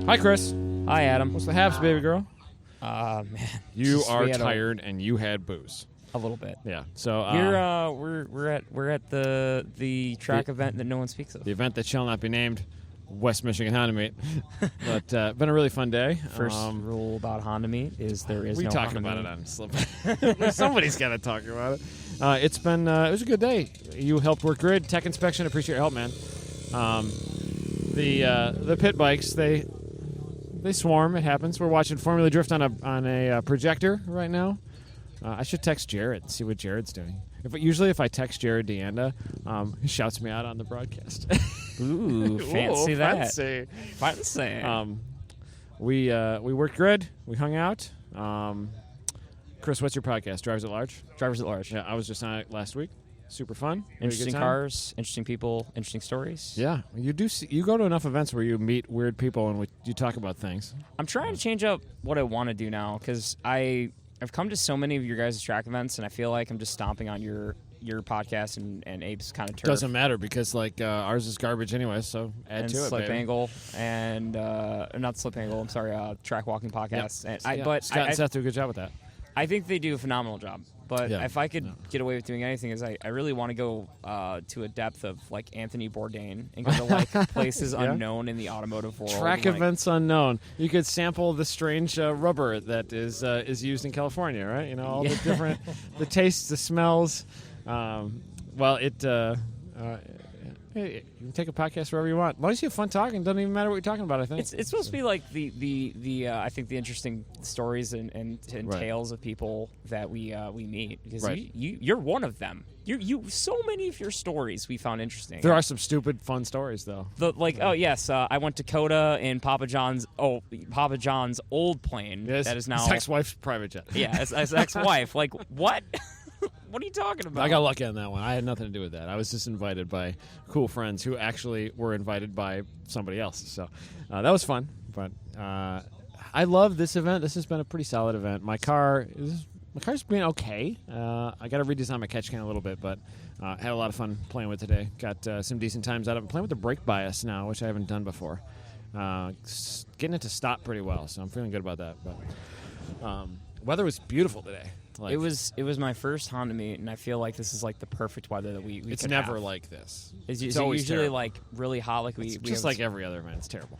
Hi, Chris. Hi, Adam. What's the haps, baby girl? Man, You are tired and you had booze. a little bit. Yeah. So We're at the track event that no one speaks of. the event that shall not be named, West Michigan Honda Meet. But been a really fun day. First rule about Honda Meet is there is we no talk Honda about Meet. it on Slip. Somebody's got to talk about it. It's been it was a good day. You helped work grid tech inspection. Appreciate your help, man. The pit bikes they swarm. It happens. We're watching Formula Drift on a projector right now. I should text Jared and see what Jared's doing. Usually if I text Jared DeAnda, he shouts me out on the broadcast. Ooh, fancy that. Fancy. We worked grid. We hung out. Chris, what's your podcast? Drivers at Large? Drivers at Large. Yeah, I was just on it last week. Super fun. Interesting cars, interesting people, interesting stories. Yeah, you do. You go to enough events where you meet weird people and you talk about things. I'm trying to change up what I want to do now because I've come to so many of your guys' track events, and I feel like I'm just stomping on your podcast and Abe's kind of turf. Doesn't matter because ours is garbage anyway. So add to it, Slip baby. Angle and not Slip Angle. I'm sorry, Track Walking Podcast. Yep. But Scott and Seth do a good job with that. I think they do a phenomenal job. But if I could get away with doing anything, is I really want to go to a depth of like Anthony Bourdain and go to like places unknown in the automotive world. Track events unknown. You could sample the strange rubber that is used in California, right? You know, all the different, the tastes, the smells. You can take a podcast wherever you want. As long as you have fun talking, it doesn't even matter what you're talking about, I think. It's supposed to be like the I think the interesting stories and tales of people that we meet because you're one of them. You so many of your stories we found interesting. There are some stupid fun stories though. I went to Coda in Papa John's old plane that is now his ex-wife's private jet. Yeah, his ex-wife. Like what? What are you talking about? I got lucky on that one. I had nothing to do with that. I was just invited by cool friends who actually were invited by somebody else. So that was fun. But I love this event. This has been a pretty solid event. My car's been okay. I got to redesign my catch can a little bit, but had a lot of fun playing with today. Got some decent times out of it. I'm playing with the brake bias now, which I haven't done before. Getting it to stop pretty well, so I'm feeling good about that. But weather was beautiful today. It was my first Honda Meet, and I feel like this is like the perfect weather that we It's could never have. like this. It's always usually terrible. like really hot, like we just like every other event. It's terrible.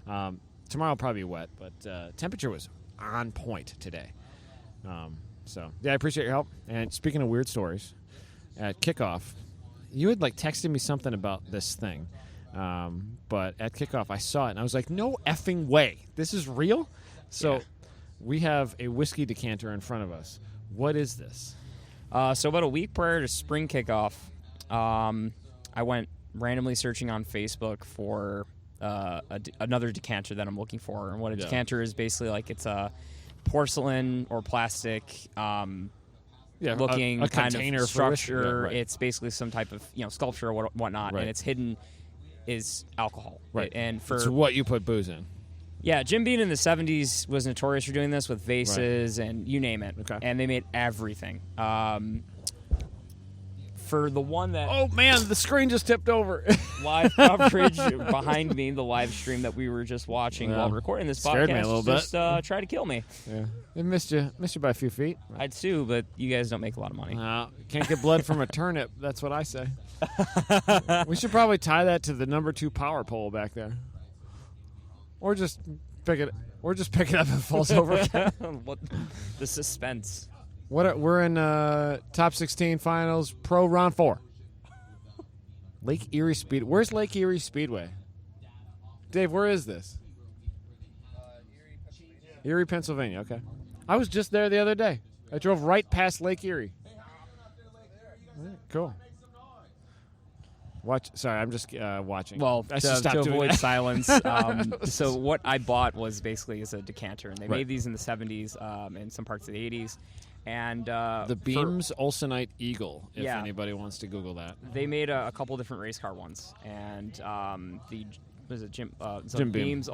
Tomorrow will probably be wet, but temperature was on point today. So I appreciate your help. And speaking of weird stories, at kickoff, you had like texted me something about this thing, but at kickoff I saw it and I was like, no effing way, this is real. So we have a whiskey decanter in front of us. What is this? So about a week prior to spring kickoff, I went randomly searching on Facebook for another decanter that I'm looking for. And what a decanter is basically like, it's a porcelain or plastic looking a kind container of for whiskey. structure. Yeah, right. It's basically some type of sculpture or whatnot, and it's hidden is alcohol. Right. And it's what you put booze in. Yeah, Jim Beam in the 70s was notorious for doing this with vases and you name it. Okay. And they made everything. For the one that... Oh, man, the screen just tipped over. Live coverage behind me, the live stream that we were just watching while recording this Scared podcast, me a little bit. just tried to kill me. Yeah, it missed you by a few feet. I'd sue, but you guys don't make a lot of money. Can't get blood from a turnip. That's what I say. We should probably tie that to the number 2 power pole back there. Or just pick it up if it falls over again. What the suspense. We're in top 16 finals, pro round 4. Lake Erie Speed. Where's Lake Erie Speedway? Dave, where is this? Erie, Pennsylvania. Okay. I was just there the other day. I drove right past Lake Erie. All right, cool. Sorry, I'm just watching. Well, I should stop to doing avoid that. silence. So what I bought was basically as a decanter, and they made these in the 70s and some parts of the 80s. And the Beams Olsenite Eagle, if Yeah. anybody wants to Google that. they made a couple different race car ones, and Jim Beam. Beams.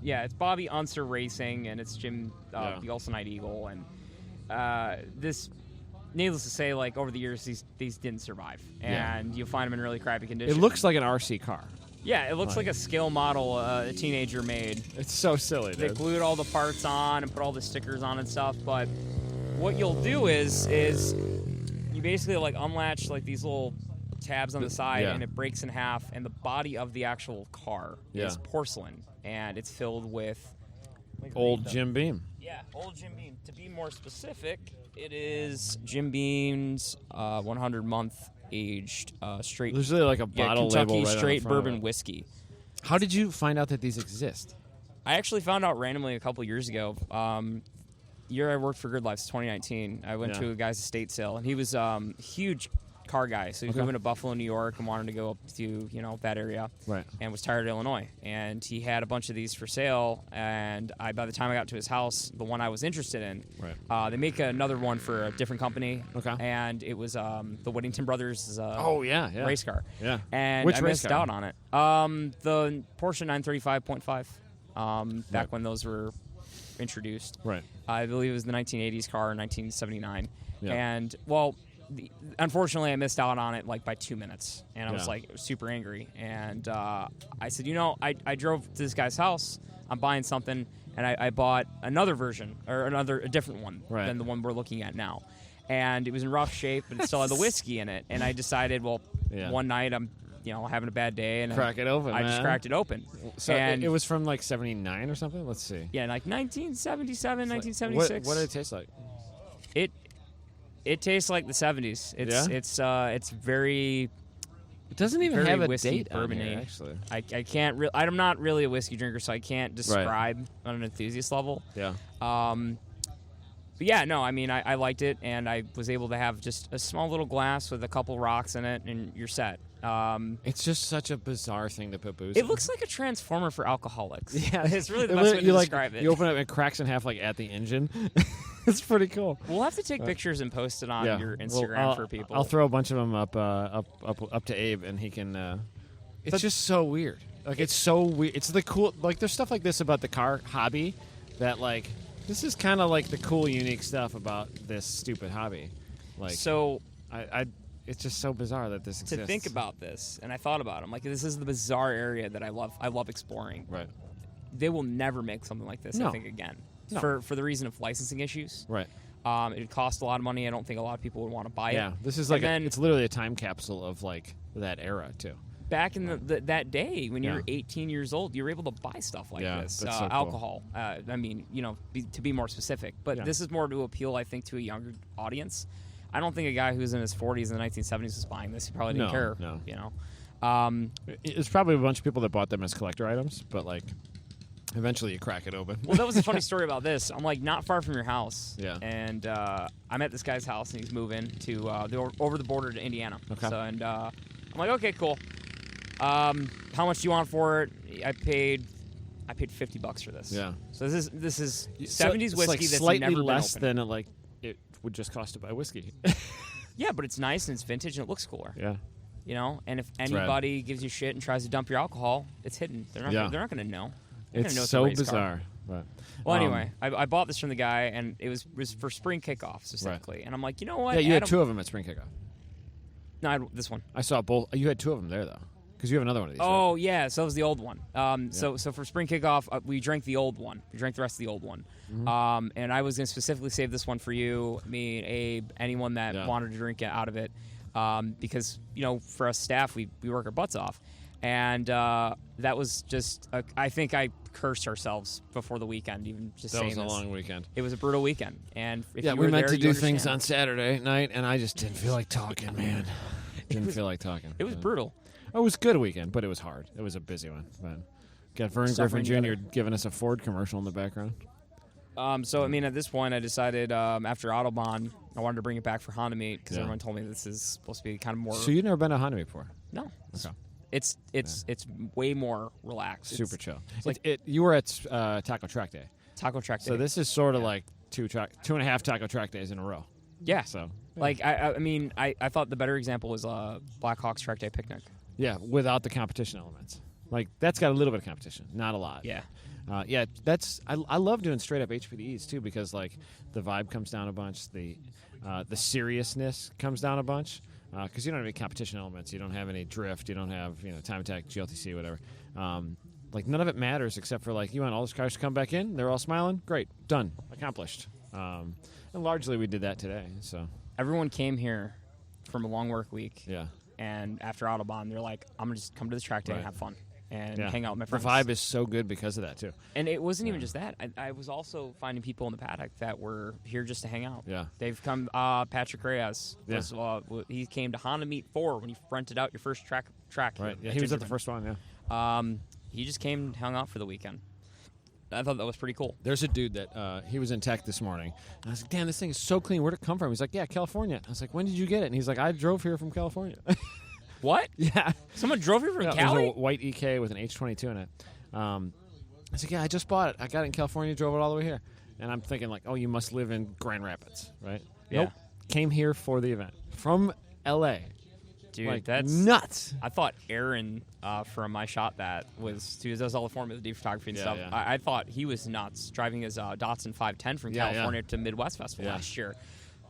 It's Bobby Unser Racing, and it's Jim the Olsenite Eagle, and this. Needless to say, like over the years, these didn't survive, and you'll find them in really crappy condition. It looks like an RC car. Yeah, it looks like a scale model a teenager made. It's so silly, They dude. glued all the parts on and put all the stickers on and stuff, but what you'll do is you basically like unlatch like these little tabs on the side, and it breaks in half, and the body of the actual car is porcelain, and it's filled with old Jim Beam. Yeah, old Jim Beam. To be more specific, it is Jim Beam's 100-month aged straight. There's really like a bottle Kentucky label right straight on the front bourbon of it. whiskey. How did you find out that these exist? I actually found out randomly a couple years ago. Year I worked for Grid Life, 2019. I went to a guy's estate sale, and he was huge car guy. So he was moving to Buffalo, New York, and wanted to go up to that area. Right. And was tired of Illinois, and he had a bunch of these for sale. And by the time I got to his house, the one I was interested in, they make another one for a different company. Okay. And it was the Whittington Brothers. Race car. Yeah. And Which I race missed car? out on it. The Porsche 935.5. Back when those were introduced. Right. I believe it was the 1980s car in 1979. Yeah. And, unfortunately, I missed out on it like by 2 minutes. And I was like super angry. And I said, I drove to this guy's house. I'm buying something. And I bought another version, or a different one than the one we're looking at now. And it was in rough shape, but it still had the whiskey in it. And I decided, one night I'm having a bad day, and Crack it open, I just man. cracked it open. So and it was from like 79 or something? Let's see. Yeah, like 1977, 1976. What did it taste like? It tastes like the 70s. It's very. It doesn't even very have a whiskey date on bourbon-y. here, actually. I can't. I'm not really a whiskey drinker, so I can't describe on an enthusiast level. Yeah. But yeah, no, I mean, I liked it, and I was able to have just a small little glass with a couple rocks in it, and you're set. It's just such a bizarre thing to put booze in. It looks like a transformer for alcoholics. Yeah. It's really the best way to describe it. You open it and it cracks in half like at the engine. It's pretty cool. We'll have to take pictures and post it on your Instagram for people. I'll throw a bunch of them up to Abe, and he can. It's just so weird. Like, it's so weird. It's the cool. Like, there's stuff like this about the car hobby that, like, this is kind of like the cool, unique stuff about this stupid hobby. Like, so it's just so bizarre that this exists. To think about this, and I thought about it. I'm like, this is the bizarre area that I love exploring. Right. They will never make something like this, I think, again. No. For the reason of licensing issues. Right. It would cost a lot of money. I don't think a lot of people would want to buy it. Yeah, this is like it's literally a time capsule of like that era too. Back in that day when you were 18 years old, you were able to buy stuff like this. That's so cool. Alcohol. I mean, to be more specific. But this is more to appeal, I think, to a younger audience. I don't think a guy who's in his 40s in the 1970s was buying this. He probably didn't care. No. It's probably a bunch of people that bought them as collector items, but like eventually you crack it open. Well, that was a funny story about this. I'm like not far from your house. Yeah. And I'm at this guy's house, and he's moving to over the border to Indiana. Okay. So, and I'm like, okay, cool. How much do you want for it? I paid $50 for this. Yeah. So this is 70s So it's whiskey like that's slightly never less been than it would just cost to buy whiskey. Yeah, but it's nice and it's vintage and it looks cooler. Yeah. And if anybody gives you shit and tries to dump your alcohol, it's hidden. They're not going to know. It's know so a race car. bizarre. But, well, anyway, I bought this from the guy, and it was for spring kickoff specifically. Right. And I'm like, you know what? Yeah, you had two of them at spring kickoff. No, this one. I saw both. You had two of them there though, because you have another one of these. Oh yeah, so that was the old one. So for spring kickoff, we drank the old one. We drank the rest of the old one. Mm-hmm. And I was going to specifically save this one for you, me, Abe, anyone that wanted to drink it out of it, because for us staff, we work our butts off. And that was just, I think I cursed ourselves before the weekend, even just saying this. That was a long weekend. It was a brutal weekend. And if you we were meant there, to you do things understand. on Saturday night, and I just didn't feel like talking, man. Didn't feel like talking. It was brutal. It was a good weekend, but it was hard. It was a busy one. But got Vern Griffin Jr. giving us a Ford commercial in the background. So, I mean, at this point, I decided after Autobahn, I wanted to bring it back for Honda Meet because everyone told me this is supposed to be kind of more... So you've never been to Honda Meet before? No. Okay. It's way more relaxed. Super chill. It's like you were at Taco Track Day. Taco Track Day. So this is sort of like 2.5 Taco Track Days in a row. Yeah. So like I mean I thought the better example was Blackhawks Track Day Picnic. Yeah, without the competition elements. Like that's got a little bit of competition, not a lot. Yeah. That's I love doing straight up HPDEs too because like the vibe comes down a bunch, the seriousness comes down a bunch. because you don't have any competition elements. You don't have any drift. You don't have time attack, GLTC, whatever. Like none of it matters except for like you want all those cars to come back in. They're all smiling. Great, done, accomplished. And largely we did that today. So everyone came here from a long work week. Yeah. And after Autobahn, they're like, I'm gonna just come to this track day and have fun and hang out with my friends. The vibe is so good because of that too. And it wasn't even just that. I was also finding people in the paddock that were here just to hang out. Yeah. They've come. Patrick Reyes. He came to Honda Meet 4 when you rented out your first track. Right. Yeah, he was at the first one. Yeah. He just came and hung out for the weekend. I thought that was pretty cool. There's a dude that he was in tech this morning. And I was like, damn, this thing is so clean. Where'd it come from? He's like, yeah, California. I was like, when did you get it? And he's like, I drove here from California. What? Yeah. Someone drove here from Cali? It was a white EK with an H22 in it. I was like, yeah, I just bought it. I got it in California, drove it all the way here. And I'm thinking like, oh, you must live in Grand Rapids, right? Yeah. Nope. Came here for the event. From L.A. Dude, like, that's nuts. I thought Aaron from my shot that does all the Formula D photography and stuff. Yeah. I thought he was nuts driving his Datsun 510 from California to Midwest Festival last year.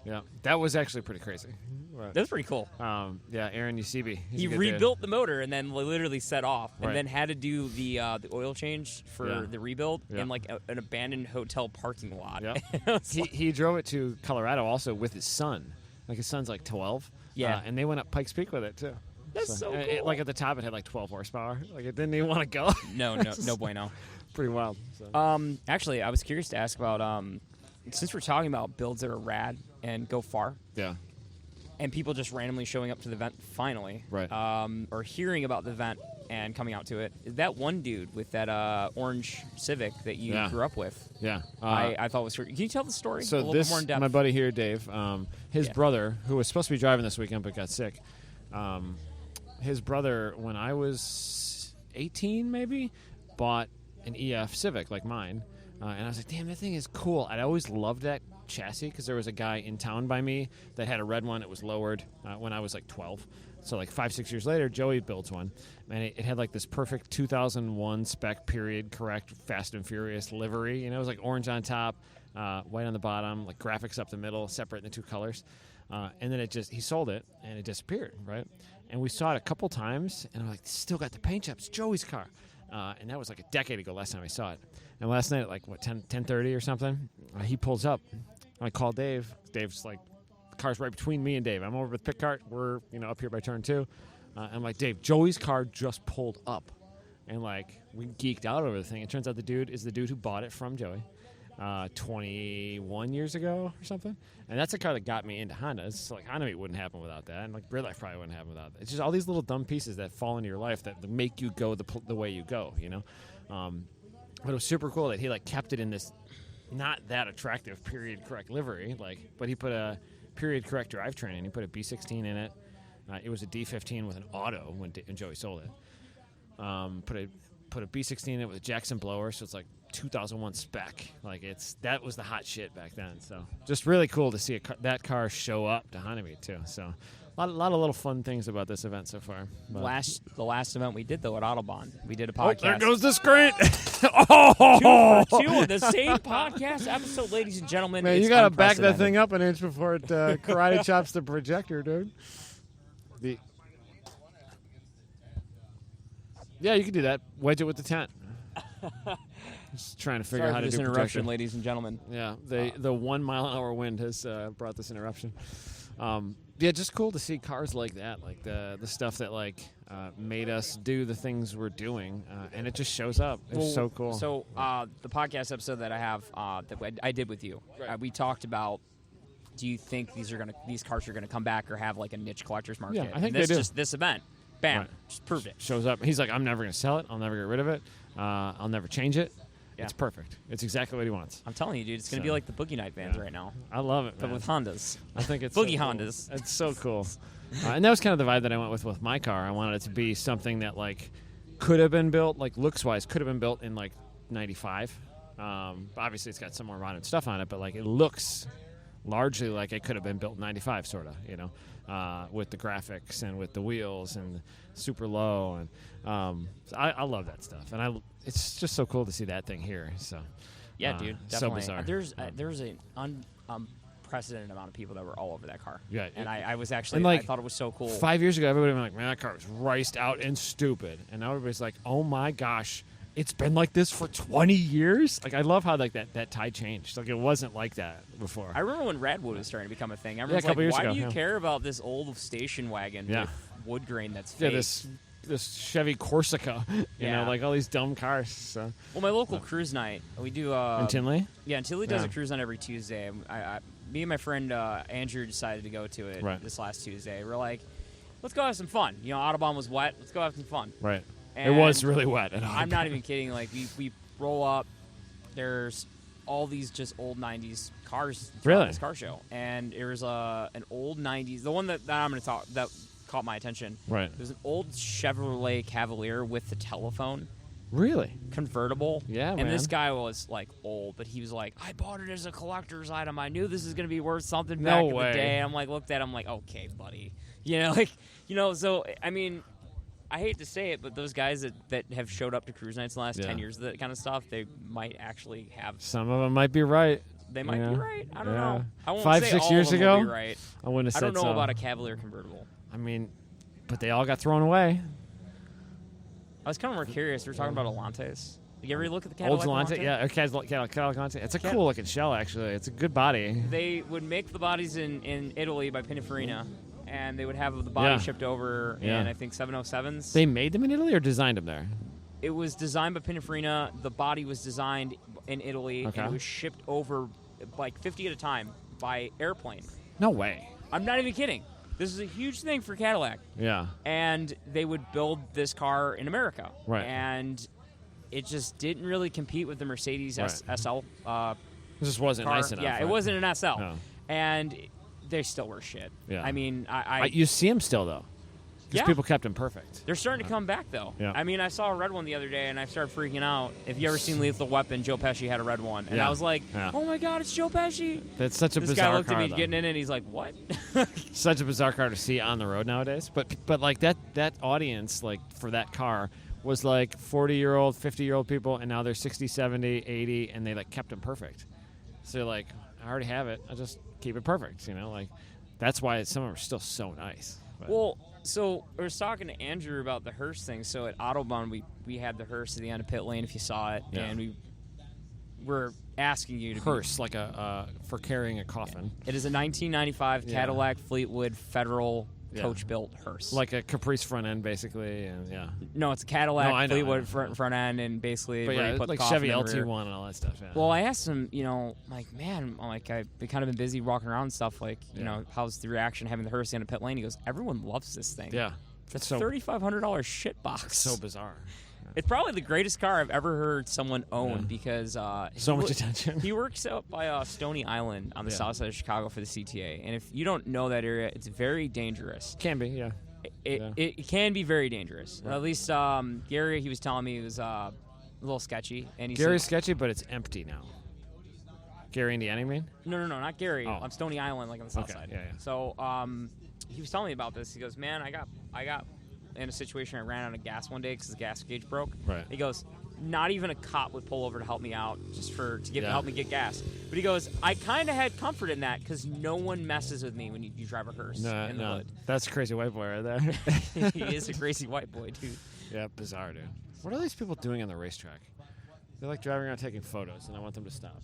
Yeah, that was actually pretty crazy. That was pretty cool. Aaron Usibi. He rebuilt the motor and then literally set off, and then had to do the oil change for the rebuild in like an abandoned hotel parking lot. Yeah. He drove it to Colorado also with his son. Like his son's like 12. Yeah, and they went up Pikes Peak with it too. That's so cool. Like at the top, it had like 12 horsepower. Like it didn't even want to go. No bueno. Pretty wild. So. Actually, I was curious to ask about since we're talking about builds that are rad and go far. Yeah. And people just randomly showing up to the event finally. Right. Or hearing about the event and coming out to it. That one dude with that orange Civic that you grew up with. Yeah. I thought was. Can you tell the story so a little bit more in depth? My buddy here, Dave, his brother, who was supposed to be driving this weekend but got sick, his brother, when I was 18 maybe, bought an EF Civic like mine. And I was like, damn, that thing is cool. I'd always loved that chassis because there was a guy in town by me that had a red one. It was lowered when I was like 12. So like 5-6 years later, Joey builds one. And it had like this perfect 2001 spec period correct Fast and Furious livery. It was like orange on top, white on the bottom, like graphics up the middle, separate in the two colors. And then he sold it and it disappeared, right? And we saw it a couple times and I'm like, still got the paint job. It's Joey's car. And that was like a decade ago last time I saw it. And last night at like, 10:30 or something, he pulls up. I call Dave. Dave's like, the car's right between me and Dave. I'm over with the pit cart. We're, up here by turn 2. I'm like, Dave, Joey's car just pulled up. And like, we geeked out over the thing. It turns out the dude is the dude who bought it from Joey 21 years ago or something. And that's the car that got me into Honda. It's like, Honda Meet wouldn't happen without that. And like, real life probably wouldn't happen without that. It's just all these little dumb pieces that fall into your life that make you go the way you go, But it was super cool that he like kept it in this not that attractive period correct livery, but he put a period correct drivetrain in. He put a B16 in it. It was a D15 with an auto when Joey sold it. Put a B16 in it with a Jackson blower, so it's like 2001 spec. That was the hot shit back then. So just really cool to see that car show up to Honda Meet too. So. A lot of little fun things about this event so far. The last event we did, though, at Autobahn, we did a podcast. Oh, there goes the screen. 2 for 2 on the same podcast episode, ladies and gentlemen. Man, you got to back that thing up an inch before it karate chops the projector, dude. Yeah, you can do that. Wedge it with the tent. Just trying to figure out how to do interruption, projection. ladies and gentlemen. Yeah, the 1 mile an hour wind has brought this interruption. Yeah, just cool to see cars like that, like the stuff that made us do the things we're doing, and it just shows up. It's so cool. So the podcast episode that I have that I did with you, we talked about. Do you think these cars are gonna come back or have like a niche collector's market? Yeah, I think they do. Just this event, bam, just proved it. Shows up. He's like, I'm never gonna sell it. I'll never get rid of it. I'll never change it. Yeah. It's perfect. It's exactly what he wants. I'm telling you, dude. It's going to be like the Boogie Night vans right now. I love it, but man. with Hondas. I think it's Boogie so cool. Hondas. It's so cool. And that was kind of the vibe that I went with my car. I wanted it to be something that could have been built, looks-wise, could have been built in 95. Obviously, it's got some more modern stuff on it, but it looks largely like it could have been built in 95, sort of, with the graphics and with the wheels and super low. And so I love that stuff. And it's just so cool to see that thing here. So yeah, dude, definitely. So bizarre. There's an unprecedented amount of people that were all over that car. Yeah, and I was actually, and, like, I thought it was so cool. 5 years ago, everybody was like, man, that car was riced out and stupid. And now everybody's like, oh my gosh, it's been like this for 20 years? Like, I love how like that tide changed. Like, it wasn't like that before. I remember when Radwood was starting to become a thing. a Everyone's couple years why ago, do you yeah. care about this old station wagon with wood grain that's fake? Yeah, this Chevy Corsica, you know, like all these dumb cars. So. Well, my local cruise night, we do... in Tinley? Yeah, and Tinley does a cruise night every Tuesday. Me and my friend Andrew decided to go to it this last Tuesday. We're like, let's go have some fun. You know, Audubon was wet. Let's go have some fun. Right. And it was really wet. I'm not even kidding. Like, we roll up. There's all these just old 90s cars throughout this car show. And there was an old 90s. The one that I'm going to talk that caught my attention. Right. There's an old Chevrolet Cavalier with the telephone. Really? Convertible. Yeah, and man. this guy was, like, old, but he was like, I bought it as a collector's item. I knew this is going to be worth something back in the day. I'm like, looked at him like, okay, buddy. You know, like, you know, so, I mean, I hate to say it, but those guys that have showed up to cruise nights in the last 10 years, that kind of stuff, they might actually have. Some of them might be right. They might be right. I don't know. I won't 5, say 6 all years of them ago, will be right. I wouldn't have said so. I don't know about a Cavalier convertible. I mean, but they all got thrown away. I was kind of more curious. We were talking about Elantes. Did you ever look at the Cadillac Old Elante? Elante? Yeah, Cadillac Elante. It's a cool looking shell, actually. It's a good body. They would make the bodies in Italy by Pininfarina, and they would have the body shipped over in, I think, 707s. They made them in Italy or designed them there? It was designed by Pininfarina. The body was designed in Italy, and it was shipped over like 50 at a time by airplane. No way. I'm not even kidding. This is a huge thing for Cadillac. Yeah. And they would build this car in America. Right. And it just didn't really compete with the Mercedes SL. It just wasn't nice enough. Yeah, it wasn't an SL. No. And they still were shit. Yeah. I mean, you see them still, though. Because people kept them perfect. They're starting to come back, though. Yeah. I mean, I saw a red one the other day, and I started freaking out. If you ever seen Lethal Weapon, Joe Pesci had a red one. And I was like, oh, my God, it's Joe Pesci. That's such a this bizarre car, guy looked at me though. getting in it, and he's like, what? Such a bizarre car to see on the road nowadays. But like, that audience, like, for that car was, like, 40-year-old, 50-year-old people, and now they're 60, 70, 80, and they, like, kept them perfect. So you're like, I already have it. I just keep it perfect, you know? Like, that's why some of them are still so nice. But. Well, so I was talking to Andrew about the hearse thing. So at Autobahn, we had the hearse at the end of pit lane, if you saw it, and we were asking you to hearse, like for carrying a coffin. It is a 1995 Cadillac Fleetwood Federal coach-built hearse, like a Caprice front end, basically. And no, it's a Cadillac Fleetwood front end, and basically but where you put like the coffin Chevy in the LT1 rear. and all that stuff. Yeah. Well, I asked him, you know, like, man, like I've kind of been busy walking around and stuff. Like, you know, how's the reaction having the hearse in a pit lane? He goes, everyone loves this thing. Yeah, it's a $3,500 shit box. So bizarre. It's probably the greatest car I've ever heard someone own because so much attention. He works out by Stony Island on the south side of Chicago for the CTA, and if you don't know that area, it's very dangerous. Can be, yeah. It can be very dangerous. Right. At least Gary, he was telling me, it was a little sketchy. And Gary's sketchy, but it's empty now. Gary, Indiana, you mean? No, not Gary. I'm Stony Island, like on the south side. Yeah. So he was telling me about this. He goes, man, I got in a situation I ran out of gas one day because the gas gauge broke. Right. He goes, not even a cop would pull over to help me out just to help me get gas. But he goes, I kind of had comfort in that because no one messes with me when you drive a hearse in the hood. That's a crazy white boy right there. He is a crazy white boy, dude. Yeah, bizarre, dude. What are these people doing on the racetrack? They're like driving around taking photos, and I want them to stop.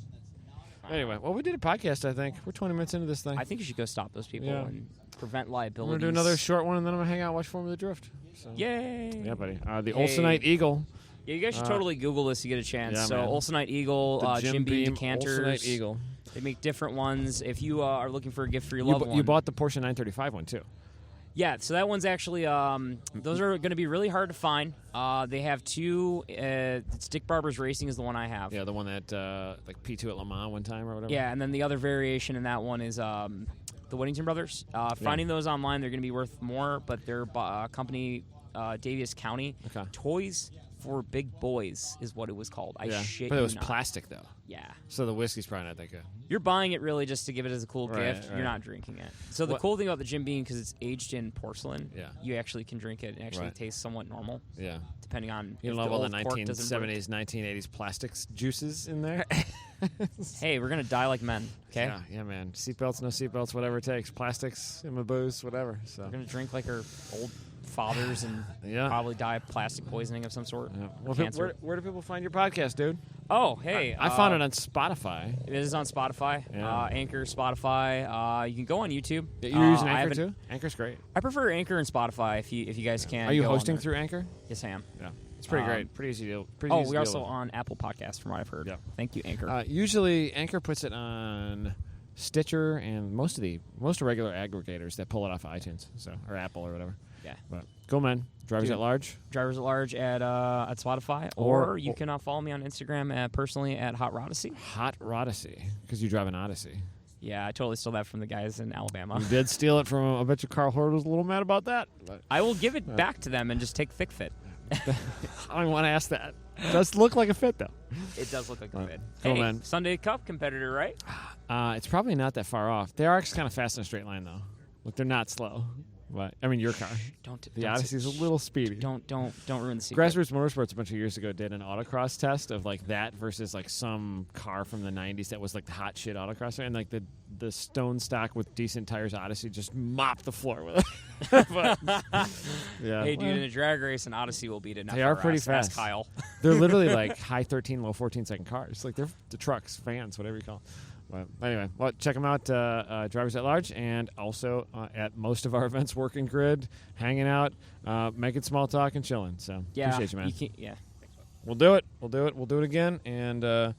Anyway, well, we did a podcast, I think. We're 20 minutes into this thing. I think you should go stop those people and prevent liability. We're going to do another short one, and then I'm going to hang out and watch Formula Drift. So. Yay! Yeah, buddy. The Olsenite Eagle. Yeah, you guys should totally Google this to get a chance. Yeah, so, man. Olsenite Eagle, Jim Beam decanters. Olsenite Eagle. They make different ones. If you are looking for a gift for your loved one. You bought the Porsche 935 one, too. Yeah, so that one's actually, those are going to be really hard to find. They have two, Dick Barber's Racing is the one I have. Yeah, the one that, like P2 at Le Mans one time or whatever. Yeah, and then the other variation in that one is the Whittington Brothers. Finding those online, they're going to be worth more, but their company, Daviess County, Toys for big boys is what it was called. I shit but it was you not. plastic though. Yeah. So the whiskey's probably not that good. You're buying it really just to give it as a cool Right, gift. right. You're not drinking it. So the cool thing about the Jim Beam, because it's aged in porcelain, you actually can drink it and actually tastes somewhat normal. Yeah. Depending on you if don't the have all old the cork doesn't work. 1970s, 1980s plastics juices in there. Hey, we're gonna die like men. Okay. Yeah, man. Seatbelts, no seatbelts, whatever it takes. Plastics in my booze, whatever. So We're gonna drink like our old fathers and probably die of plastic poisoning of some sort. Yeah. Well, Cancer. where do people find your podcast, dude? Oh, hey. I found it on Spotify. It is on Spotify, Anchor, Spotify. You can go on YouTube. You're using Anchor too? Anchor's great. I prefer Anchor and Spotify if you guys can. Are you go hosting on there. through Anchor? Yes, I am. Yeah. It's pretty great. Pretty easy to We're also on Apple Podcasts from what I've heard. Yeah. Thank you, Anchor. Usually, Anchor puts it on Stitcher and most regular aggregators that pull it off of iTunes, or Apple or whatever. Yeah. But go, man. Drivers at Large. Drivers at Large at Spotify, or you can follow me on Instagram personally at Hot Rodacy. Hot Rodacy, because you drive an Odyssey. Yeah, I totally stole that from the guys in Alabama. You did steal it from. I bet you Carl Horde was a little mad about that. But I will give it back to them and just take Thick Fit. I want to ask that. It does look like a fit, though. It does look like a fit. Cool, Hey, man. Sunday Cup competitor, right? It's probably not that far off. They are actually kind of fast in a straight line, though. Like, they're not slow. But I mean, your car. The Odyssey's a little speedy. Don't ruin the secret. Grassroots Motorsports a bunch of years ago did an autocross test of like that versus like some car from the 90s that was like the hot shit autocrosser, and like the stone stock with decent tires Odyssey just mopped the floor with it. But, yeah. Hey, dude, in a drag race, an Odyssey will beat it. They are pretty Ask fast. Kyle. They're literally like high 13, low 14-second cars. Like they're the trucks, fans, whatever you call them. But anyway, check them out, Drivers at Large, and also at most of our events, Working Grid, hanging out, making small talk, and chilling. So appreciate you, man. We'll do it. We'll do it again, and I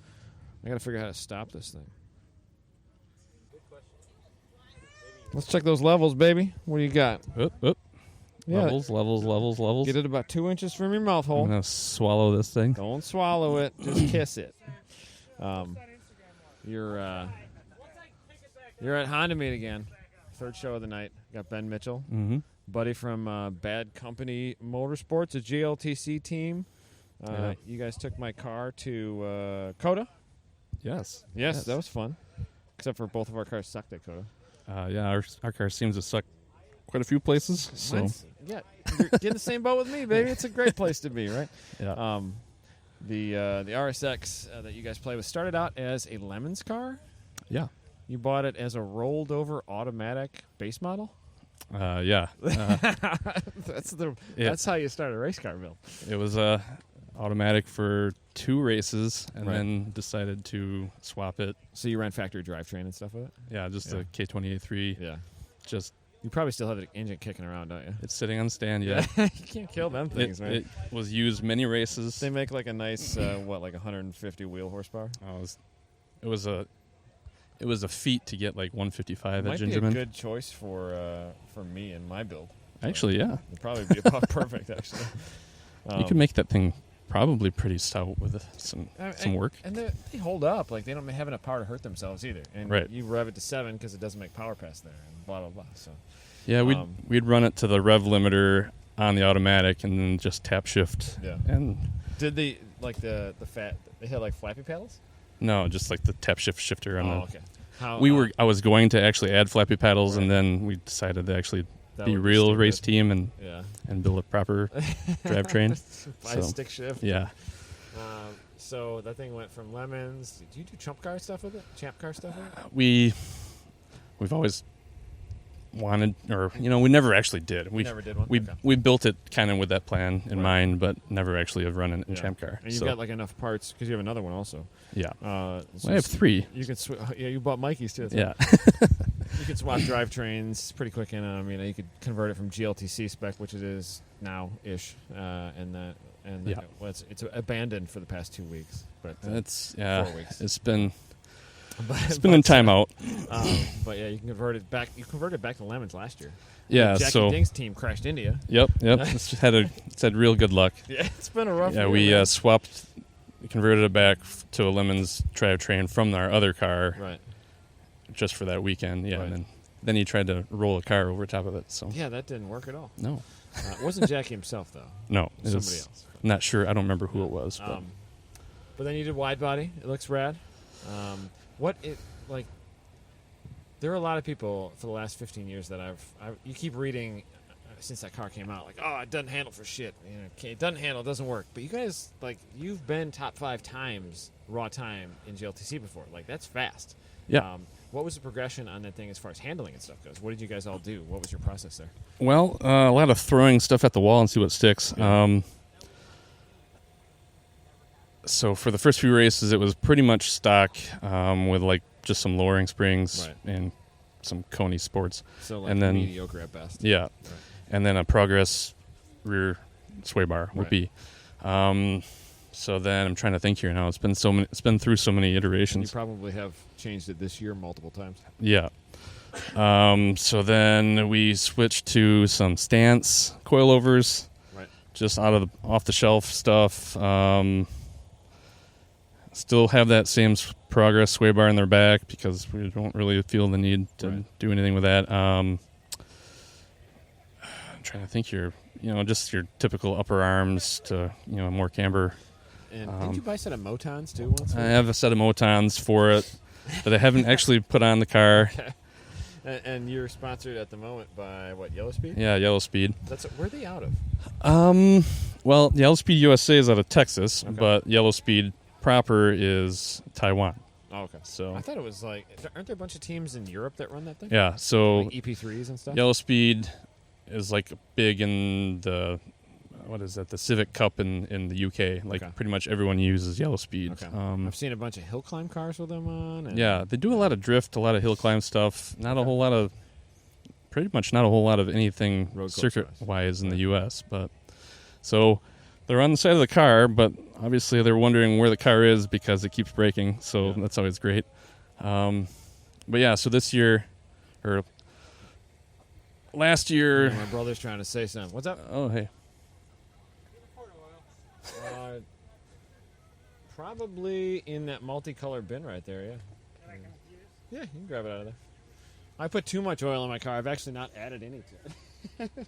got to figure out how to stop this thing. Let's check those levels, baby. What do you got? Oop. Yeah. Levels. Get it about 2 inches from your mouth hole. I'm going to swallow this thing. Don't swallow it. Just kiss it. You're at Honda Meet again. Third show of the night. Got Ben Mitchell, buddy from Bad Company Motorsports, a GLTC team. You guys took my car to COTA. Yes, that was fun. Except for both of our cars sucked at COTA. Our car seems to suck quite a few places. So you're getting the same boat with me, baby. It's a great place to be, right? Yeah. The RSX that you guys play with started out as a Lemons car. Yeah. You bought it as a rolled over automatic base model. Yeah. That's how you start a race car build. It was automatic for 2 races, and then decided to swap it. So you ran factory drivetrain and stuff with it. Yeah, just a K28.3. Yeah. Just. You probably still have the engine kicking around, don't you? It's sitting on stand, yeah. You can't kill them things, man. It was used many races. They make like a nice, like 150 wheel horsepower? It was a feat to get like 155 at Gingerman. Might be a good choice for me and my build. Actually, yeah. It'd probably be about perfect, actually. You could make that thing probably pretty stout with some work. And they hold up. Like, they don't have enough power to hurt themselves either. And you rev it to 7 because it doesn't make power pass there and blah, blah, blah. So. Yeah, we'd run it to the rev limiter on the automatic and then just tap shift. Yeah. And did they had like flappy paddles? No, just like the tap shift shifter on the. Okay. I was going to actually add flappy paddles, and then we decided to actually be a real race team and build a proper drivetrain. Stick shift. Yeah. So that thing went from Lemons. Do you do Champ car stuff with it? We've always wanted, or we never actually did. We never did one. We built it kind of with that plan in mind, but never actually have run it in Champ car. And you've got like enough parts because you have another one also. Yeah. I have 3. You can you bought Mikey's too. Yeah. You can swap drivetrains pretty quick in them. You could convert it from GLTC spec, which it is now ish, it's abandoned for the past 2 weeks. But it's 4 weeks. It's been in timeout. But yeah, you can convert it back. You converted back to Lemons last year. Yeah, Jackie Ding's team crashed into you. Yep. It's had real good luck. Yeah, it's been a rough year. Yeah, we converted it back to a Lemons drivetrain from our other car. Right. Just for that weekend, yeah. Right. And then he tried to roll a car over top of it. So yeah, that didn't work at all. No. It wasn't Jackie himself, though. No. Somebody else. I'm not sure. I don't remember who it was. But then you did wide body. It looks rad. There are a lot of people for the last 15 years that you keep reading since that car came out, like, oh, it doesn't handle for shit. It doesn't handle, it doesn't work. But you guys, you've been top 5 times raw time in GLTC before. That's fast. Yeah. What was the progression on that thing as far as handling and stuff goes? What did you guys all do? What was your process there? Well, a lot of throwing stuff at the wall and see what sticks. Yeah. So for the first few races, it was pretty much stock with just some lowering springs and some Coney sports. So and then mediocre at best. Yeah. Right. And then a progress rear sway bar would be. So then I'm trying to think here now. It's been through so many iterations. You probably have changed it this year multiple times. Yeah. So then we switched to some stance coilovers. Right. Just off the shelf stuff. Still have that same progress sway bar in their back because we don't really feel the need to do anything with that. I'm trying to think here. Just your typical upper arms to more camber. And did you buy a set of Motons too once? I have a set of Motons for it that I haven't actually put on the car. Okay. And you're sponsored at the moment by what, Yellow Speed? Yeah, Yellow Speed. Where are they out of? Well, Yellow Speed USA is out of Texas, Okay. but Yellow Speed proper is Taiwan. Oh, okay. So I thought it was aren't there a bunch of teams in Europe that run that thing? yeah, so EP3s and stuff? Yellow Speed is big in the the Civic Cup in the UK. Pretty much everyone uses Yellow Speed. Okay. I've seen a bunch of hill climb cars with them on. And Yeah, they do a lot of drift, a lot of hill climb stuff. Pretty much not a whole lot of anything Road course circuit-wise in the U.S. But so they're on the side of the car, but obviously they're wondering where the car is because it keeps breaking. So that's always great. But yeah, so this year or last year, my brother's trying to say something. What's up? Oh, hey. Probably in that multicolored bin right there, yeah. Yeah, you can grab it out of there. I put too much oil in my car. I've actually not added any to it.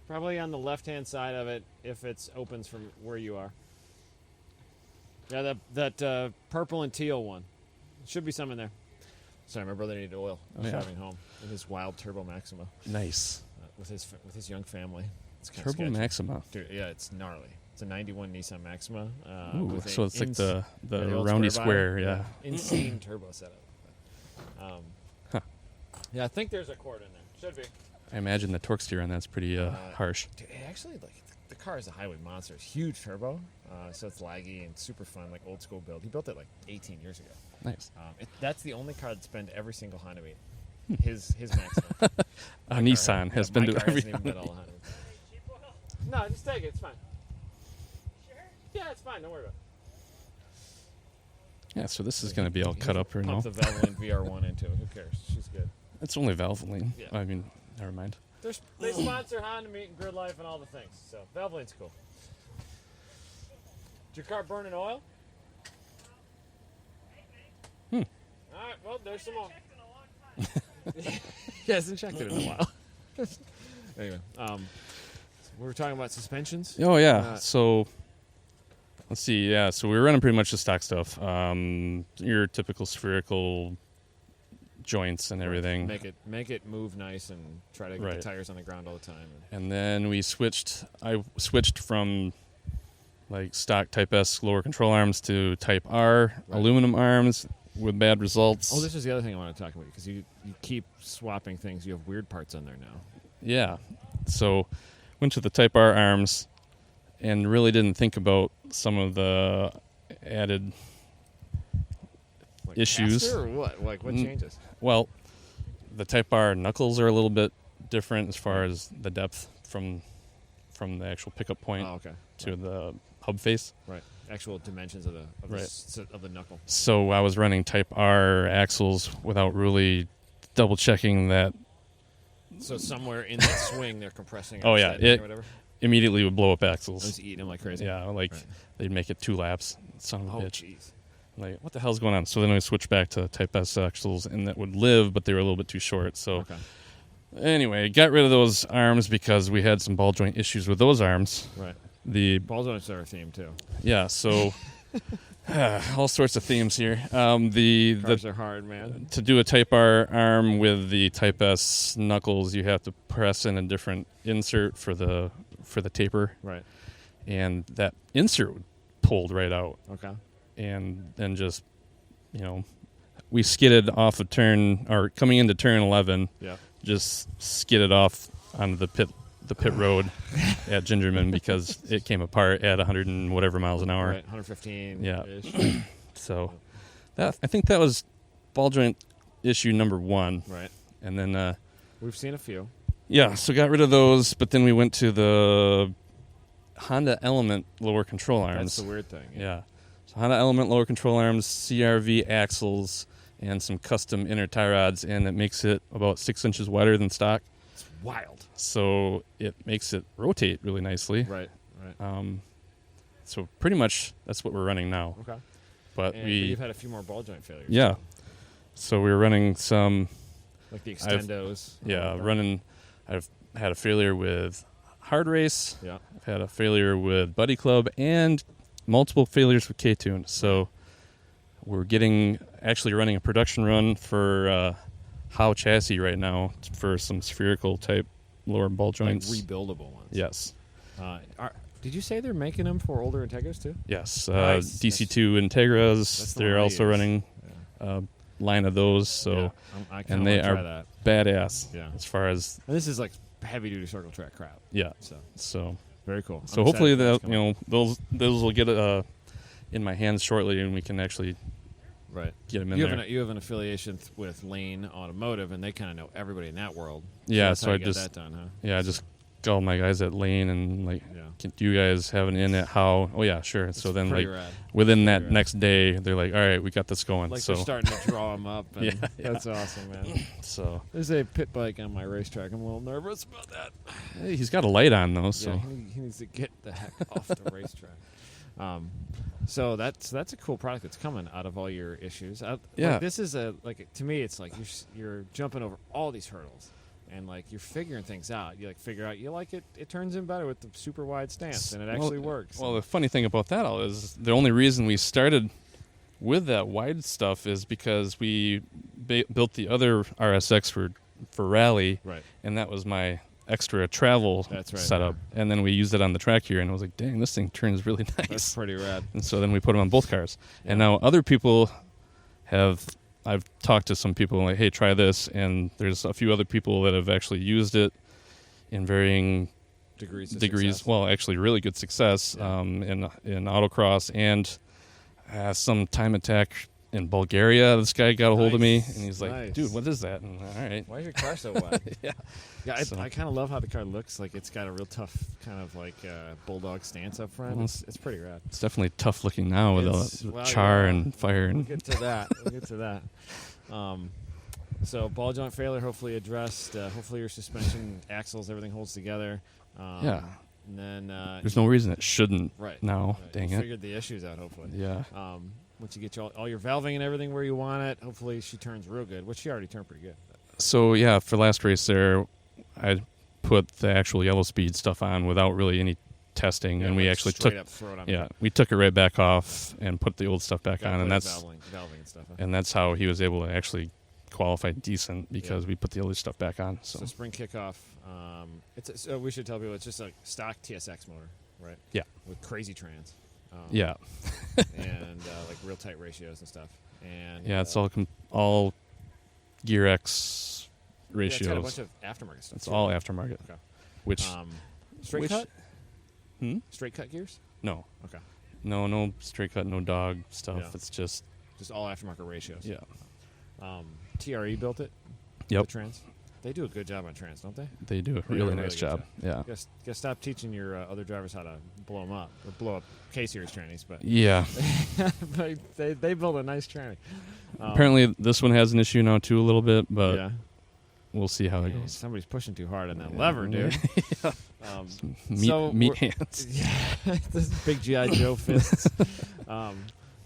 Probably on the left-hand side of it if it opens from where you are. Yeah, that purple and teal one. Should be some in there. Sorry, my brother needed oil. I was driving home in his wild Turbo Maxima. Nice. With his young family. It's kind Turbo of Maxima. Dude, yeah, it's gnarly. It's a 91 Nissan Maxima. Ooh, so it's the roundy square, yeah. Insane turbo setup. Yeah, I think there's a cord in there. Should be. I imagine the torque steer on that's pretty harsh. Dude, actually, the car is a highway monster. It's huge turbo, so it's laggy and super fun, old school build. He built it 18 years ago. Nice. That's the only car that's been to every single Honda meet. His Maxima. A Nissan has been to every Honda meet. No, just take it. It's fine. Yeah, it's fine. Don't worry about it. Yeah, so this is going to be all cut up right now. Pump the Valvoline VR1 into it. Who cares? She's good. It's only Valvoline. Yeah. I mean, never mind. They sponsor Honda Meet and Grid Life and all the things. So Valvoline's cool. Is your car burning oil? All right. Well, there's some more. He hasn't checked it in a while. Anyway, we were talking about suspensions. Oh yeah. So let's see. Yeah. So we were running pretty much the stock stuff. Your typical spherical joints and everything. Make it move nice and try to get the tires on the ground all the time. And then I switched from stock Type S lower control arms to Type R aluminum arms with bad results. Oh, this is the other thing I want to talk about because you keep swapping things. You have weird parts on there now. Yeah. So went to the Type R arms and really didn't think about some of the added issues. Caster or what? What changes? Well, the Type R knuckles are a little bit different as far as the depth from the actual pickup point to the hub face. Right. Actual dimensions of the knuckle. So I was running Type R axles without really double checking that. So somewhere in that swing, they're compressing. Oh yeah, it or whatever. Immediately would blow up axles. I was eating them like crazy. Yeah, they'd make it 2 laps. Son of a bitch. Jeez. What the hell's going on? So then I switched back to Type S axles, and that would live, but they were a little bit too short. So anyway, got rid of those arms because we had some ball joint issues with those arms. Right. the ball joints are a theme too. yeah. So all sorts of themes here. Cars are hard, man. To do a Type R arm with the Type S knuckles, you have to press in a different insert for the taper, Right. and that insert pulled right out. Okay. And then just, we skidded off a turn, or coming into turn 11. Yeah. Just skidded off onto the pit road at Gingerman because it came apart at 100 and whatever miles an hour. Right. 115. Yeah. So I think that was ball joint issue number 1. Right. And then we've seen a few. Yeah, so got rid of those, but then we went to the Honda Element lower control arms. That's the weird thing. Yeah. So Honda Element lower control arms, CRV axles, and some custom inner tie rods, and it makes it about 6 inches wider than stock. It's wild. So it makes it rotate really nicely. Right. So pretty much that's what we're running now. Okay. But but you've had a few more ball joint failures. Yeah. So we were running some... Like the extendos. I've had a failure with Hard Race. Yeah. I've had a failure with Buddy Club and multiple failures with K-Tune. So we're actually running a production run for How chassis right now for some spherical type lower ball joints. Like rebuildable ones. Yes. Did you say they're making them for older Integras too? Yes. Nice. DC2 Integras. They're also running a line of those. So and they are that. badass. Yeah. As far as this is like heavy duty circle track crap. Yeah. So very cool. So hopefully those will get in my hands shortly, and we can actually get them in there. You have an affiliation with Lane Automotive, and they kind of know everybody in that world. Yeah. So I get that done, huh? Yeah. I just called my guys at Lane and do you guys have an in at How? Oh yeah, sure. It's so then rad. within that next day, they're like, all right, we got this going. Like so they're starting to draw them up. And that's awesome, man. So there's a pit bike on my racetrack. I'm a little nervous about that. Hey, he's got a light on though, so he needs to get the heck off the racetrack. So that's a cool product that's coming out of all your issues. Like, this is to me, it's like you're jumping over all these hurdles. And you're figuring things out. You figure out you like it. It turns in better with the super wide stance, and it actually works. Well, the funny thing about that is the only reason we started with that wide stuff is because we built the other RSX for rally, right? And that was my extra travel setup. And then we used it on the track here, and I was like, dang, this thing turns really nice. That's pretty rad. And so then we put them on both cars. Yeah. And now other people I've talked to some people like, hey, try this, and there's a few other people that have actually used it in varying degrees. Success. Well, actually, really good success in autocross and some time attack in Bulgaria. This guy got a hold of me, and he's like, dude, what is that? And, all right. Why is your car so wide? Yeah. I kind of love how the car looks. Like it's got a real tough kind of bulldog stance up front. Well, it's pretty rad. It's definitely tough looking now with char and fire. We'll get to that. So ball joint failure hopefully addressed. Hopefully your suspension, axles, everything holds together. And then there's no reason it shouldn't. Right. Now, dang it. Figured the issues out hopefully. Yeah. Once you get all your valving and everything where you want it, hopefully she turns real good, which she already turned pretty good. So, for last race there, I put the actual yellow speed stuff on without really any testing, and we actually we took it right back off and put the old stuff back on, and that's valving and stuff. And that's how he was able to actually qualify decent because we put the other stuff back on. So spring kickoff, so we should tell people it's just a stock TSX motor, right? Yeah, with crazy trans. And real tight ratios and stuff. And it's all Gear X ratios. It's got a bunch of aftermarket stuff. It's all aftermarket. Okay. Which straight cut? Straight cut gears? No. Okay. No straight cut, no dog stuff. Yeah. It's just all aftermarket ratios. Yeah. TRE built it. Yep. The trans. They do a good job on trans, don't they? They do a really nice job. Yeah. Guess stop teaching your other drivers how to blow them up or blow up K-Series trannies, but but they build a nice tranny. Apparently, this one has an issue now too, a little bit, but we'll see how it goes. Somebody's pushing too hard on that lever, dude. Meat hands. Yeah, this big GI Joe fists.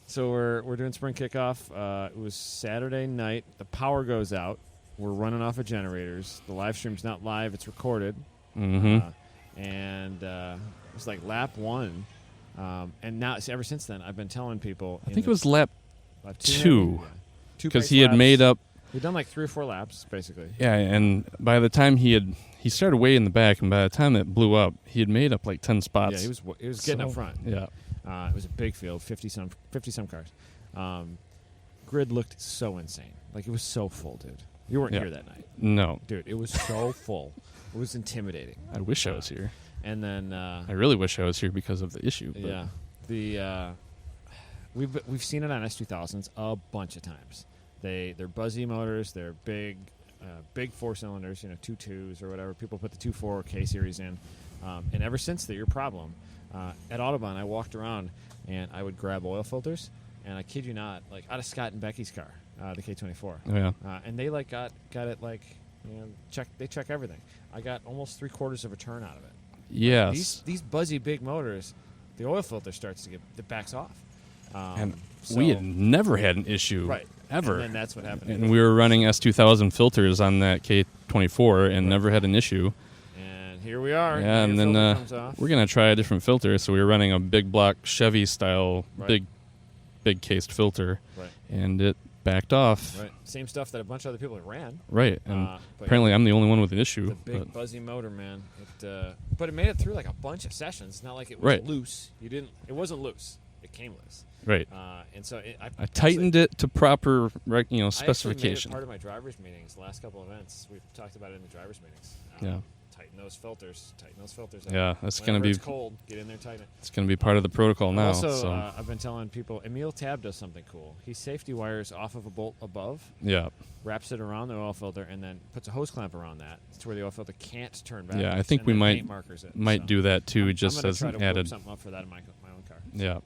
So we're doing spring kickoff. It was Saturday night. The power goes out. We're running off of generators. The live stream's not live; it's recorded. Mm-hmm. and it was like lap 1. And now, ever since then, I've been telling people. I think it was lap 2. Yeah. Because he had made up. We'd done like 3 or 4 laps, basically. Yeah, and by the time he started way in the back, and by the time it blew up, he had made up like 10 spots. Yeah, he was getting up front. Yeah. It was a big field, 50 some cars. Grid looked so insane. Like, it was so full, dude. You weren't here that night. No. Dude, it was so full. It was intimidating. I wish I was here. And then I really wish I was here because of the issue. But. Yeah. We've seen it on S2000s a bunch of times. They're buzzy motors. They're big 4 cylinders. 2 2s or whatever. People put the 2.4 K series in, and ever since they're your problem. At Autobahn, I walked around and I would grab oil filters, and I kid you not, like out of Scott and Becky's car, the K24. Oh, yeah. And they like got it like they check everything. I got almost 3/4 of a turn out of it. Yes. These buzzy big motors, the oil filter starts to it backs off. And we had never had an issue, right? Ever. And then that's what happened. And we were running S2000 filters on that K24 and never had an issue. And here we are. Yeah, and then we're going to try a different filter. So we were running a big block Chevy style, big cased filter. Right. And it backed off. Right. Same stuff that a bunch of other people had ran. Right. And apparently I'm the only one with an issue. The big buzzy motor, man. But it made it through like a bunch of sessions. It's not like it was loose. It wasn't loose. It came loose. Right. And so I tightened it to proper, specification. I made it part of my driver's meetings. The last couple events, we've talked about it in the driver's meetings. Yeah. Tighten those filters. Out. Yeah, that's going to be. It's cold. Get in there, tighten it. It's going to be part of the protocol now. Also, I've been telling people, Emil Tab does something cool. He safety wires off of a bolt above. Yeah. Wraps it around the oil filter and then puts a hose clamp around that to where the oil filter can't turn back. Yeah, I think we might do that too, just as an added. I'm Whip something up for that in my own car. Yeah.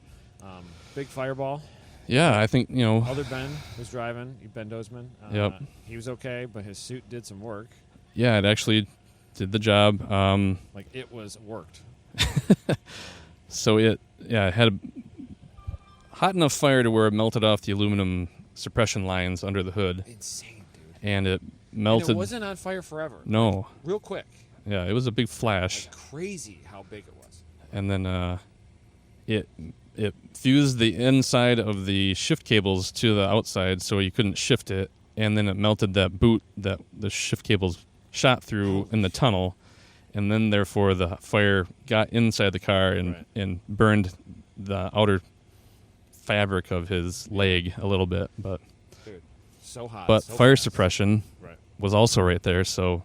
Big Fireball. Yeah, I think Other Ben was driving. Ben Dozman. Yep. He was okay, but his suit did some work. Yeah, it actually did the job. Like it was worked. So it had a hot enough fire to where it melted off the aluminum suppression lines under the hood. Insane, dude. And it melted. And it wasn't on fire forever. No. Real quick. Yeah, it was a big flash. Like crazy how big it was. And then it fused the inside of the shift cables to the outside, so you couldn't shift it. And then it melted that boot that the shift cables shot through in the tunnel. And then, therefore, the fire got inside the car and burned the outer fabric of his leg a little bit. But dude, so hot. But so fire fast. Suppression was also right there, so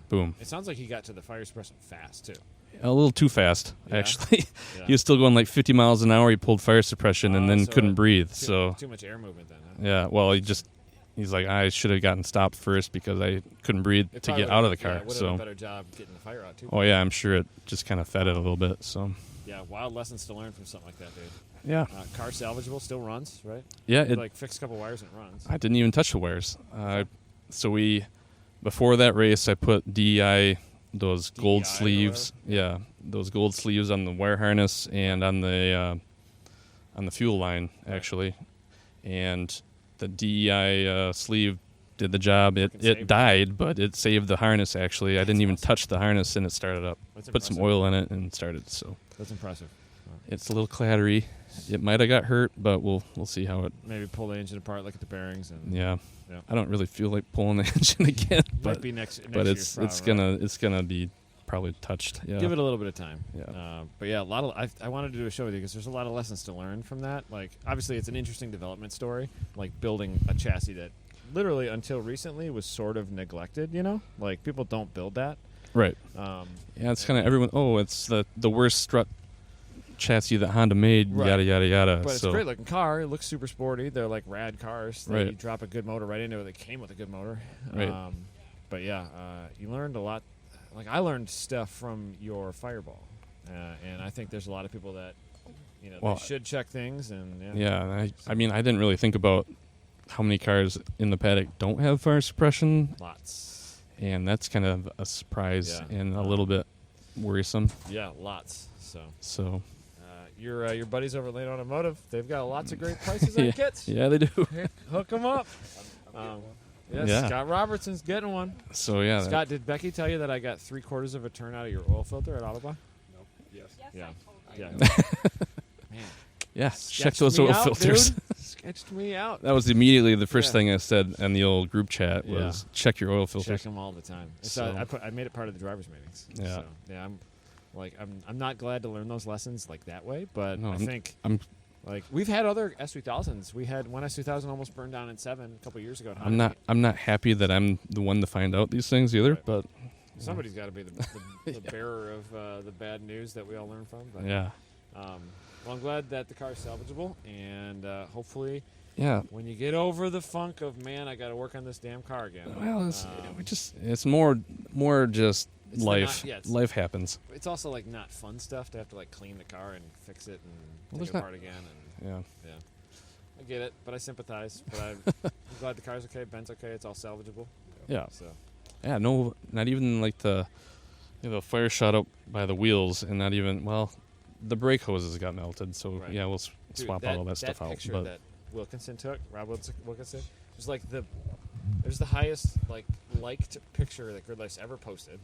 boom. It sounds like he got to the fire suppression fast, too. A little too fast, actually. He was still going like 50 miles an hour. He pulled fire suppression and then couldn't breathe. Too much air movement then, huh? Yeah, well, he's like, I should have gotten stopped first because I couldn't breathe to get out of the car. Yeah, would have done a better job getting the fire out, too. Oh, yeah, I'm sure it just kind of fed it a little bit. So. Yeah, wild lessons to learn from something like that, dude. Yeah. Car salvageable, still runs, right? Yeah. It fix a couple wires and it runs. I didn't even touch the wires. Before that race, I put DEI, those gold sleeves. Yeah, those gold sleeves on the wire harness and on the fuel line, actually. And the DEI sleeve did the job. It died, but it saved the harness, actually. I didn't even touch the harness, and it started up. Put some oil in it and started. So that's impressive. It's a little clattery. It might have got hurt, but we'll see how it. Maybe pull the engine apart, look at the bearings, and yeah. I don't really feel like pulling the engine again, but next it's gonna be probably touched. Yeah. Give it a little bit of time. Yeah. But yeah, I wanted to do a show with you because there's a lot of lessons to learn from that. Like, obviously, it's an interesting development story, like building a chassis that literally until recently was sort of neglected. Like people don't build that. Right. Yeah, it's kind of everyone. Oh, it's the worst strut chassis that Honda made, yada yada yada. But it's a great looking car. It looks super sporty. They're like rad cars. You drop a good motor right into it. They came with a good motor. Right. But yeah, you learned a lot. Like I learned stuff from your Fireball, and I think there's a lot of people that they should check things. And I mean, I didn't really think about how many cars in the paddock don't have fire suppression. Lots. And that's kind of a surprise and a little bit worrisome. Yeah, lots. So. Your buddies over at Lane Automotive, they've got lots of great prices on kits. Yeah, they do. Hook them up. Yes, Yeah. Scott Robertson's getting one. So yeah, Scott, did Becky tell you that I got 3/4 of a turn out of your oil filter at Autobahn? No. Yes. Yeah. Yeah. Man. yeah. Sketched Check those me oil out, filters. dude. Sketched me out. That was immediately the first Yeah. thing I said in the old group chat was check your oil filters. Check them all the time. So So- I made it part of the drivers' meetings. Yeah. So, yeah. I'm not glad to learn those lessons like that way, but No, I think I'm like we've had other S3000s. We had one S2000 almost burned down in 7 a couple years ago. at I'm not I'm not happy that I'm the one to find out these things either. Right. But Somebody's got to be the bearer of the bad news that we all learn from. But, yeah, well, I'm glad that the car is salvageable, and hopefully, yeah. when you get over the funk of man, I got to work on this damn car again. Well, it's more just It's life. the not- yeah, it's- Life happens. It's also like not fun stuff to have to like clean the car and fix it and Well, take it there's apart again. And Yeah. I get it, but I sympathize. But I'm glad the car's okay. Ben's okay. It's all salvageable. Yeah. So Yeah. No, not even like the fire shot up by the wheels, and not even the brake hoses got melted. So Right. yeah, we'll Dude, swap all that stuff out. picture But that Wilkinson took, Rob Wilkinson, was like it was the highest liked picture that Grid Life's ever posted.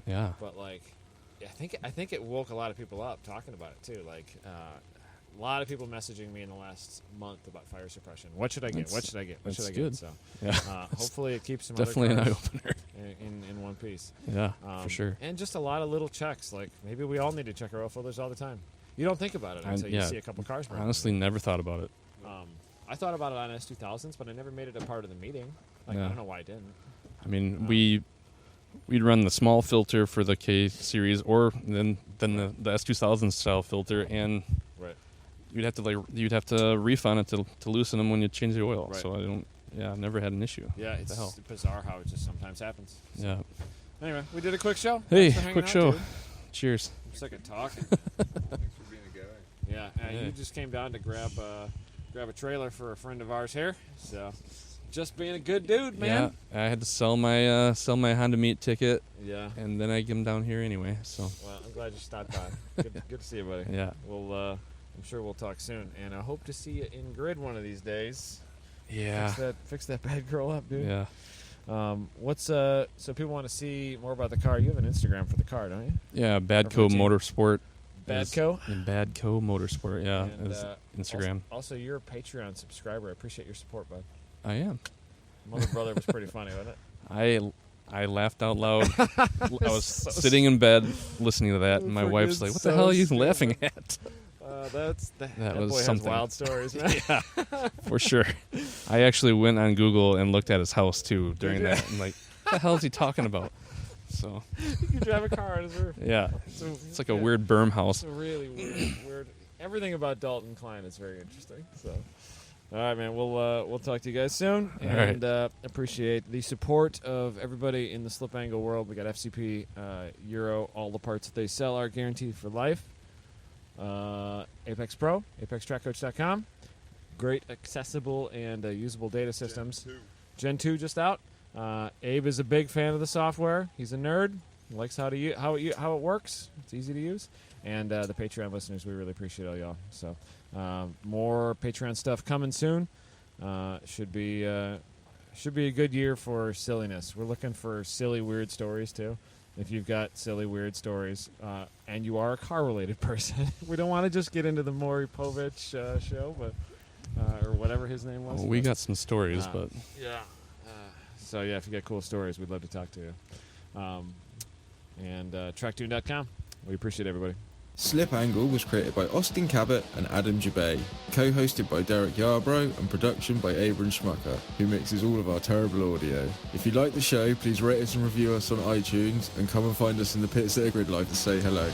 yeah, But I think it woke a lot of people up talking about it too. A lot of people messaging me in the last month about fire suppression. What should I get? What should I get? What should I that's get? good. So yeah. hopefully it keeps some Definitely an other eye cars opener. in one piece. Yeah, for sure. And just a lot of little checks. Like maybe we all need to check our oil filters all the time. You don't think about it until you see a couple cars burn. Honestly, never thought about it. I thought about it on S2000s, but I never made it a part of the meeting. I Yeah. don't know why I didn't. I mean, we'd run the small filter for the K series, or then the S2000 style filter, and Right. you'd have to refund it to loosen them when you change the oil. Right. So I never had an issue. Yeah, What it's the hell? bizarre how it just sometimes happens. Yeah. Anyway, we did a quick show. Hey, Thanks for hanging quick out, show. dude. Cheers. I'm sick of talking. Thanks for being a guy. Yeah, Yeah. you just came down to grab a trailer for a friend of ours here. So, just being a good dude, man. Yeah, I had to sell my Honda Meet ticket, Yeah. and then I came down here anyway. So Well, I'm glad you stopped by. Good to see you, buddy. yeah, Well, I'm sure we'll talk soon, and I hope to see you in Grid one of these days. yeah, Fix that bad girl up, dude. yeah. So people want to see more about the car. You have an Instagram for the car, don't you? Yeah, Or Badco routine. Motorsport. Badco? Badco Motorsport, yeah. And, is Instagram. Also, you're a Patreon subscriber. I appreciate your support, bud. I am. Mother Brother was pretty funny, wasn't it? I laughed out loud. I was sitting in bed listening to that, and my wife's like, "What the hell are you laughing at?" That was boy something. has wild stories, man. Yeah, for sure. I actually went on Google and looked at his house too during you? that. I'm like, "What the hell is he talking about?" So You can drive a car on his roof. yeah, So, it's like a yeah, weird berm It's house. a really weird. Everything about Dalton Klein is very interesting. So, all right, man. We'll talk to you guys soon, All and right. appreciate the support of everybody in the slip angle world. We got FCP, Euro. All the parts that they sell are guaranteed for life. Apex Pro, ApexTrackCoach.com. Great, accessible, and usable data systems. Gen 2 just out. Abe is a big fan of the software. He's a nerd. He likes how it works. It's easy to use. And the Patreon listeners, we really appreciate all y'all. So more Patreon stuff coming soon. Should be a good year for silliness. We're looking for silly, weird stories too. If you've got silly, weird stories, and you are a car-related person, we don't want to just get into the Maury Povich show, but or whatever his name was. Well, we got some stories, Uh, but Yeah. So, yeah, if you got cool stories, we'd love to talk to you. And tracktune.com. We appreciate everybody. Slip Angle was created by Austin Cabot and Adam Jabay, co-hosted by Derek Yarbrough and production by Abram Schmucker, who mixes all of our terrible audio. If you like the show, please rate us and review us on iTunes, and come and find us in the pits at Grid Life to say hello.